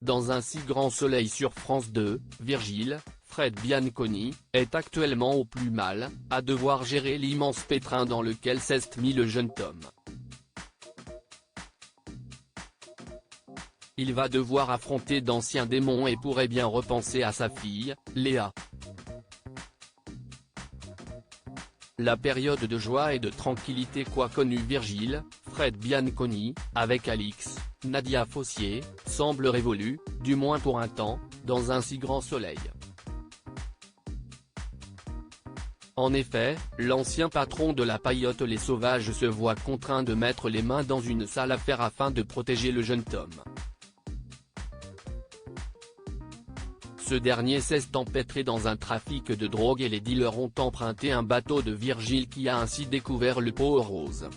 Dans un si grand soleil sur France 2, Virgile, Fred Bianconi, est actuellement au plus mal, à devoir gérer l'immense pétrin dans lequel s'est mis le jeune Tom. Il va devoir affronter d'anciens démons et pourrait bien repenser à sa fille, Léa. La période de joie et de tranquillité qu'a connue Virgile, Fred Bianconi, avec Alix, Nadia Fossier, semble révolue, du moins pour un temps, dans un si grand soleil. En effet, l'ancien patron de la paillote Les Sauvages se voit contraint de mettre les mains dans une sale affaire afin de protéger le jeune Tom. Ce dernier s'est empêtré dans un trafic de drogue et les dealers ont emprunté un bateau de Virgile qui a ainsi découvert le pot rose.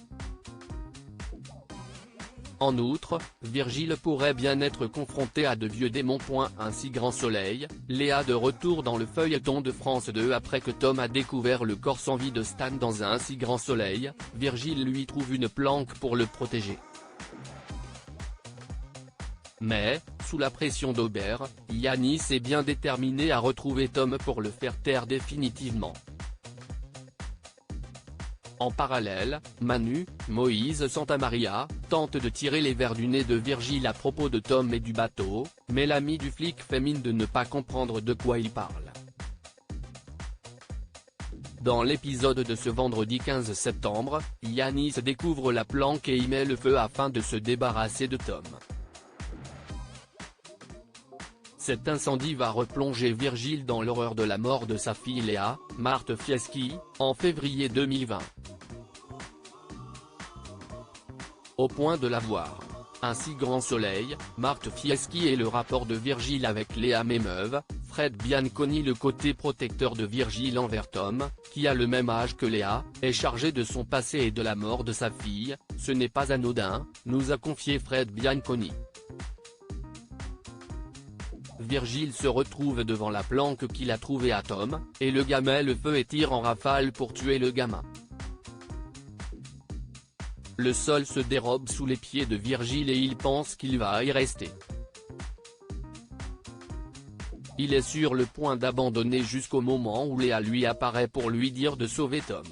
En outre, Virgile pourrait bien être confronté à de vieux démons. Un si grand soleil, Léa de retour dans le feuilleton de France 2 après que Tom a découvert le corps sans vie de Stan dans un si grand soleil, Virgile lui trouve une planque pour le protéger. Mais, sous la pression d'Aubert, Yanis est bien déterminé à retrouver Tom pour le faire taire définitivement. En parallèle, Manu, Moïse Santamaria, tente de tirer les vers du nez de Virgile à propos de Tom et du bateau, mais l'ami du flic fait mine de ne pas comprendre de quoi il parle. Dans l'épisode de ce vendredi 15 septembre, Yanis découvre la planque et y met le feu afin de se débarrasser de Tom. Cet incendie va replonger Virgile dans l'horreur de la mort de sa fille Léa, Marthe Fieschi, en février 2020. Au point de la voir. Un si grand soleil, Marthe Fieschi et le rapport de Virgile avec Léa m'émeuvent, Fred Bianconi le côté protecteur de Virgile envers Tom, qui a le même âge que Léa, est chargé de son passé et de la mort de sa fille, ce n'est pas anodin, nous a confié Fred Bianconi. Virgile se retrouve devant la planque qu'il a trouvée à Tom, et le gars met le feu et tire en rafale pour tuer le gamin. Le sol se dérobe sous les pieds de Virgile et il pense qu'il va y rester. Il est sur le point d'abandonner jusqu'au moment où Léa lui apparaît pour lui dire de sauver Tom.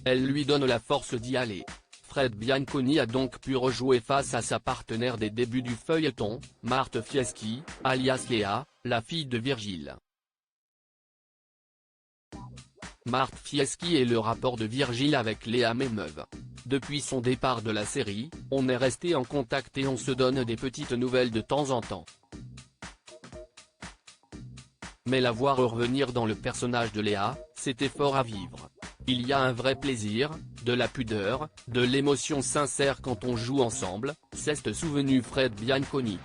Elle lui donne la force d'y aller. Fred Bianconi a donc pu rejouer face à sa partenaire des débuts du feuilleton, Marthe Fieschi, alias Léa, la fille de Virgile. Marthe Fieschi et le rapport de Virgile avec Léa m'émeuvent. Depuis son départ de la série, on est resté en contact et on se donne des petites nouvelles de temps en temps. Mais la voir revenir dans le personnage de Léa, c'était fort à vivre. Il y a un vrai plaisir, de la pudeur, de l'émotion sincère quand on joue ensemble, s'est souvenu Fred Bianconi.